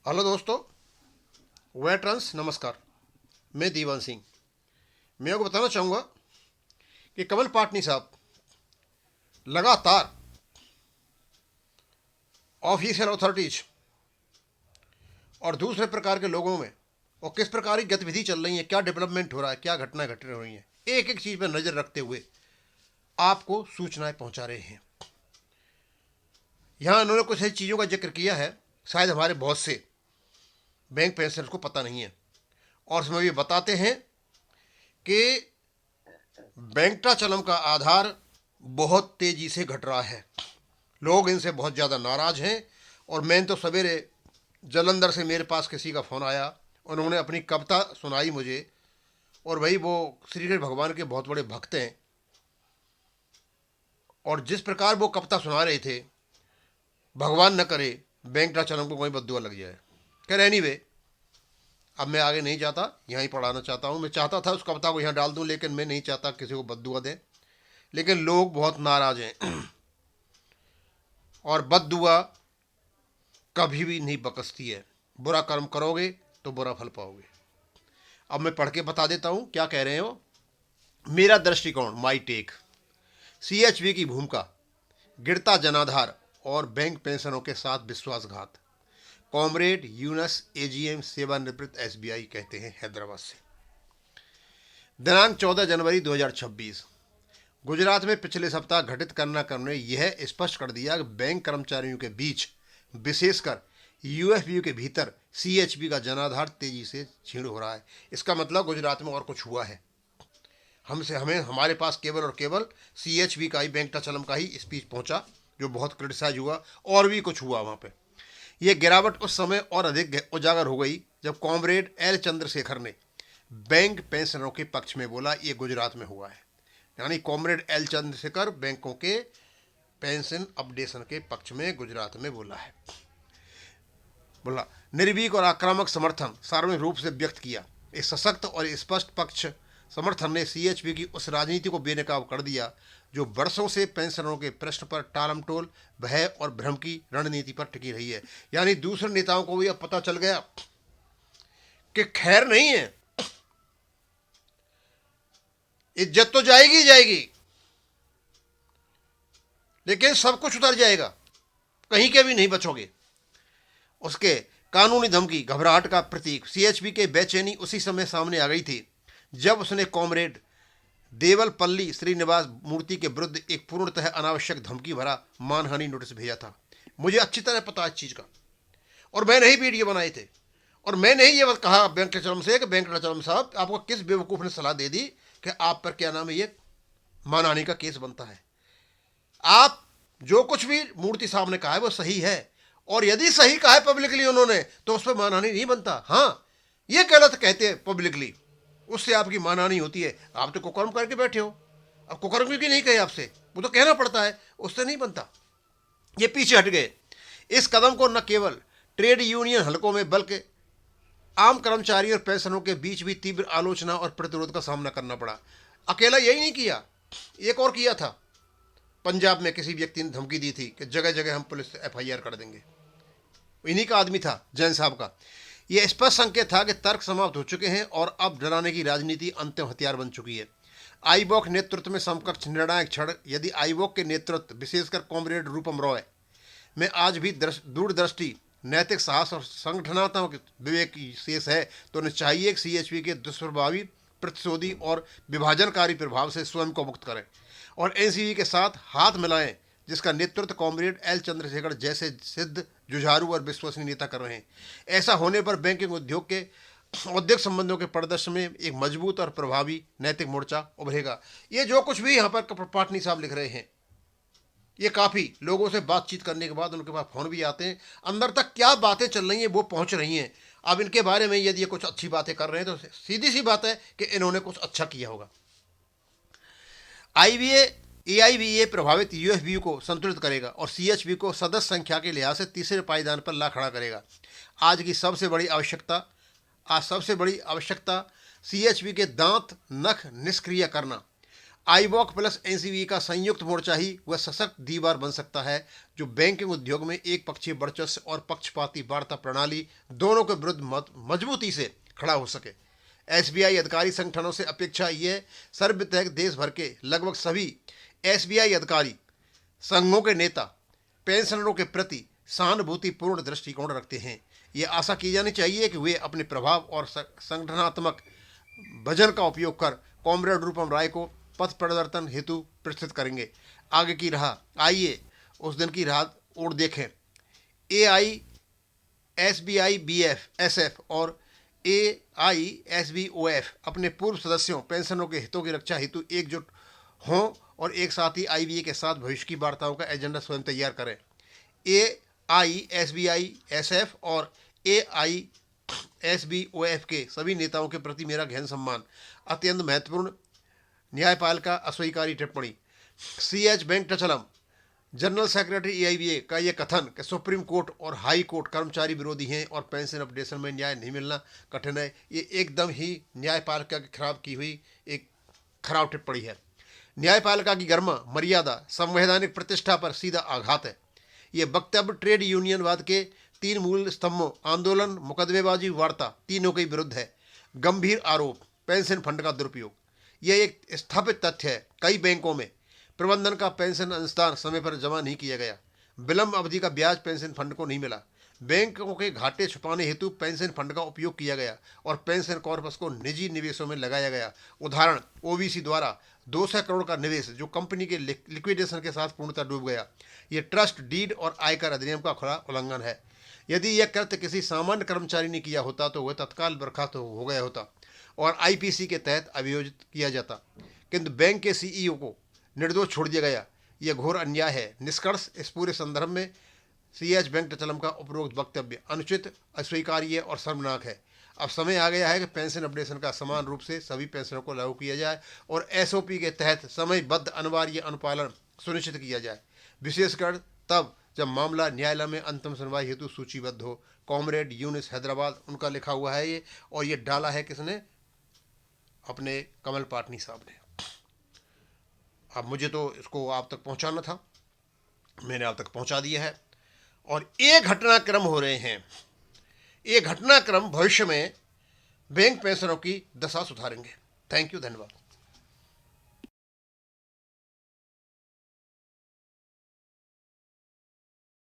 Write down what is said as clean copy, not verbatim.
Hello दोस्तों, veterans नमस्कार। मैं दीवान सिंह। मैं आपको बताना चाहूँगा कि कमल पाटनी साहब लगातार ऑफिशियल अथॉरिटीज और दूसरे प्रकार के लोगों में और किस प्रकार की गतिविधि चल रही है, क्या डेवलपमेंट हो रहा है, क्या घटनाएं घट रही हैं, एक एक चीज़ पर नज़र रखते हुए आपको सूचनाएं पहुंचा रहे हैं। यहाँ उन्होंने कुछ ऐसी चीज़ों का जिक्र किया है, शायद हमारे बहुत से बैंक पेंशनर्स को पता नहीं है। और उसमें भी बताते हैं कि बैंकटाचलम का आधार बहुत तेजी से घट रहा है, लोग इनसे बहुत ज़्यादा नाराज़ हैं। और मैंने तो सवेरे जलंधर से मेरे पास किसी का फ़ोन आया, उन्होंने अपनी कविता सुनाई मुझे। और भाई वो श्री कृष्ण भगवान के बहुत बड़े भक्त हैं, और जिस प्रकार वो कविता सुना रहे थे, भगवान न करे बैंकटाचलम को कोई बद्दुआ लग जाए। खैर एनीवे, अब मैं आगे नहीं चाहता, यहाँ ही पढ़ाना चाहता हूँ। मैं चाहता था उस कविता को यहाँ डाल दूँ, लेकिन मैं नहीं चाहता किसी को बद्दुआ दें। लेकिन लोग बहुत नाराज़ हैं और बद्दुआ कभी भी नहीं बकसती है। बुरा कर्म करोगे तो बुरा फल पाओगे। अब मैं पढ़ के बता देता हूँ क्या कह रहे हो। मेरा दृष्टिकोण, माई टेक। सीएचवी की भूमिका, गिरता जनाधार और बैंक पेंशनों के साथ विश्वासघात। कॉमरेड यूनस एजीएम, सेवानिवृत्त एसबीआई, कहते हैं हैदराबाद से। दिनांक 14 जनवरी 2026। गुजरात में पिछले सप्ताह घटित घटनाक्रम ने यह स्पष्ट कर दिया कि बैंक कर्मचारियों के बीच, विशेषकर यूएफबीयू के भीतर, सीएचबी का जनाधार तेजी से क्षीण हो रहा है। इसका मतलब गुजरात में और कुछ हुआ है। हमें हमारे पास केवल और केवल सीएचबी का ही, बैंकटाचलम का ही स्पीच पहुंचा, जो बहुत क्रिटिसाइज हुआ। और भी कुछ हुआ वहां पे। यह गिरावट उस समय और अधिक उजागर हो गई जब कॉमरेड एल चंद्रशेखर ने बैंक पेंशनरों के पक्ष में बोला। ये गुजरात में हुआ है, यानी कॉमरेड एल चंद्रशेखर बैंकों के पेंशन अपडेशन के पक्ष में गुजरात में बोला है। बोला, निर्भीक और आक्रामक समर्थन सार्वजनिक रूप से व्यक्त किया। इस सशक्त और स्पष्ट पक्ष समर्थन ने सीएचपी की उस राजनीति को बेनकाब कर दिया जो वर्षों से पेंशनरों के प्रश्न पर टालमटोल, भय और भ्रम की रणनीति पर टिकी रही है। यानी दूसरे नेताओं को भी अब पता चल गया कि खैर नहीं है, इज्जत तो जाएगी जाएगी, लेकिन सब कुछ उतर जाएगा, कहीं के भी नहीं बचोगे। उसके कानूनी धमकी, घबराहट का प्रतीक। सीएचबी के बेचैनी उसी समय सामने आ गई थी जब उसने कॉमरेड देवलपल्ली श्रीनिवास मूर्ति के विरुद्ध एक पूर्णतः अनावश्यक धमकी भरा मानहानि नोटिस भेजा था। मुझे अच्छी तरह पता है इस चीज़ का, और मैंने ही वीडियो बनाए थे। और मैंने ही ये कहा वेंकटाचलम से कि वेंकटाचलम साहब, आपको किस बेवकूफ़ ने सलाह दे दी कि आप पर क्या नाम है, ये मानहानि का केस बनता है। आप जो कुछ भी मूर्ति साहब ने कहा है वो सही है, और यदि सही कहा है पब्लिकली उन्होंने, तो उस पर मानहानि नहीं बनता। हाँ, ये गलत कहते हैं पब्लिकली, उससे आपकी मानहानि होती है। आप तो कुकर्म करके बैठे हो, अब कुकर्म क्यों नहीं कहे आपसे, वो तो कहना पड़ता है, उससे नहीं बनता। ये पीछे हट गए। इस कदम को न केवल ट्रेड यूनियन हलकों में बल्कि आम कर्मचारी और पेंशनरों के बीच भी तीव्र आलोचना और प्रतिरोध का सामना करना पड़ा। अकेला यही नहीं किया, एक और किया था। पंजाब में किसी व्यक्ति ने धमकी दी थी कि जगह जगह हम पुलिस से एफआईआर कर देंगे। इन्हीं का आदमी था, जैन साहब का। यह स्पष्ट संकेत था कि तर्क समाप्त हो चुके हैं और अब डराने की राजनीति अंतिम हथियार बन चुकी है। आईबॉक नेतृत्व में समकक्ष निर्णायक क्षण। यदि आईबॉक के नेतृत्व, विशेषकर कॉमरेड रूपम रॉय में आज भी दूरदृष्टि, नैतिक साहस और संगठनात्मक विवेक शेष है, तो उन्हें चाहिए कि सीएचपी के दुष्प्रभावी, प्रतिशोधी और विभाजनकारी प्रभाव से स्वयं को मुक्त करें और एनसीबी के साथ हाथ मिलाएं, जिसका नेतृत्व कॉमरेड एल चंद्रशेखर जैसे सिद्ध, जुझारू और विश्वसनीय नेता कर रहे हैं। ऐसा होने पर बैंकिंग उद्योग के औद्योगिक संबंधों के प्रदर्शन में एक मजबूत और प्रभावी नैतिक मोर्चा उभरेगा। ये जो कुछ भी यहाँ पर पाटनी साहब लिख रहे हैं, ये काफ़ी लोगों से बातचीत करने के बाद उनके पास फ़ोन भी आते हैं, अंदर तक क्या बातें चल रही हैं वो पहुंच रही हैं। अब इनके बारे में यदि ये कुछ अच्छी बातें कर रहे हैं तो सीधी सी बात है कि इन्होंने कुछ अच्छा किया होगा। आईबीए एआईबीए प्रभावित यूएफबीयू को संतुलित करेगा और सीएचबी को सदस्य संख्या के लिहाज से तीसरे पायदान पर ला खड़ा करेगा। आज सबसे बड़ी आवश्यकता सीएचबी के दांत नख निष्क्रिय करना। आईवॉक प्लस एनसीबी का संयुक्त मोर्चा ही वह सशक्त दीवार बन सकता है जो बैंकिंग उद्योग में एक पक्षीय वर्चस्व और पक्षपाती वार्ता प्रणाली दोनों के विरुद्ध मजबूती से खड़ा हो सके। एसबीआई अधिकारी संगठनों से अपेक्षा यह सर्वविदित है कि देश भर के लगभग सभी एसबीआई अधिकारी संघों के नेता पेंशनरों के प्रति सहानुभूतिपूर्ण दृष्टिकोण रखते हैं। ये आशा की जानी चाहिए कि वे अपने प्रभाव और संगठनात्मक वजन का उपयोग कर कॉमरेड रूपम राय को पथ परिवर्तन हेतु प्रस्तुत करेंगे। आगे की राह आइए उस दिन की राह और देखें। एआई एसबीआई बीएफ एसएफ और एआईएसबीओएफ अपने पूर्व सदस्यों पेंशनरों के हितों की रक्षा हेतु एकजुट हों और एक साथ ही आईबीए के साथ भविष्य की वार्ताओं का एजेंडा स्वयं तैयार करें। एआईएसबीआईएसएफ और एआईएसबीओएफ के सभी नेताओं के प्रति मेरा गहन सम्मान। अत्यंत महत्वपूर्ण न्यायपालिका अस्वीकारी टिप्पणी। CH Venkatachalam general secretary AIBA का यह कथन कि सुप्रीम कोर्ट और हाई कोर्ट कर्मचारी विरोधी हैं और पेंशन अपडेशन में न्याय नहीं मिलना कठिन है, ये एकदम ही न्यायपालिका की खराब की हुई एक खराब टिप्पणी है। न्यायपालिका की गर्मा मर्यादा संवैधानिक प्रतिष्ठा पर सीधा आघात है। ये वक्तव्य ट्रेड यूनियनवाद के 3 मूल स्तंभों आंदोलन, मुकदमेबाजी, वार्ता तीनों के विरुद्ध है। गंभीर आरोप पेंशन फंड का दुरुपयोग। यह एक स्थापित तथ्य है कई बैंकों में प्रबंधन का पेंशन अनुदान समय पर जमा नहीं किया गया। विलंब अवधि का ब्याज पेंशन फंड को नहीं मिला। बैंकों के घाटे छुपाने हेतु पेंशन फंड का उपयोग किया गया और पेंशन कॉर्पस को निजी निवेशों में लगाया गया। उदाहरण ओबीसी द्वारा 200 करोड़ का निवेश जो कंपनी के लिक्विडेशन के साथ पूर्णतः डूब गया। ये ट्रस्ट डीड और आयकर अधिनियम का खुला उल्लंघन है। यदि यह कृत्य किसी सामान्य कर्मचारी ने किया होता तो वह तत्काल बर्खास्त हो गया होता और आईपीसी के तहत अभियोजित किया जाता, किंतु बैंक के सीईओ को निर्दोष छोड़ दिया गया। यह घोर अन्याय है। निष्कर्ष इस पूरे संदर्भ में सीएच वेंकटचलम का उपरोक्त वक्तव्य अनुचित, अस्वीकार्य और शर्मनाक है। अब समय आ गया है कि पेंशन अपडेशन का समान रूप से सभी पेंशनों को लागू किया जाए और एसओपी के तहत समयबद्ध अनिवार्य अनुपालन सुनिश्चित किया जाए, विशेषकर तब जब मामला न्यायालय में अंतिम सुनवाई हेतु सूचीबद्ध हो। कॉमरेड यूनिस हैदराबाद, उनका लिखा हुआ है ये, और ये डाला है किसने? अपने कमल पाटनी साहब ने। अब मुझे तो इसको आप तक पहुंचाना था, मैंने आप तक पहुंचा दिया है। और ये घटनाक्रम हो रहे हैं, ये घटनाक्रम भविष्य में बैंक पेंशनरों की दशा सुधारेंगे। थैंक यू, धन्यवाद।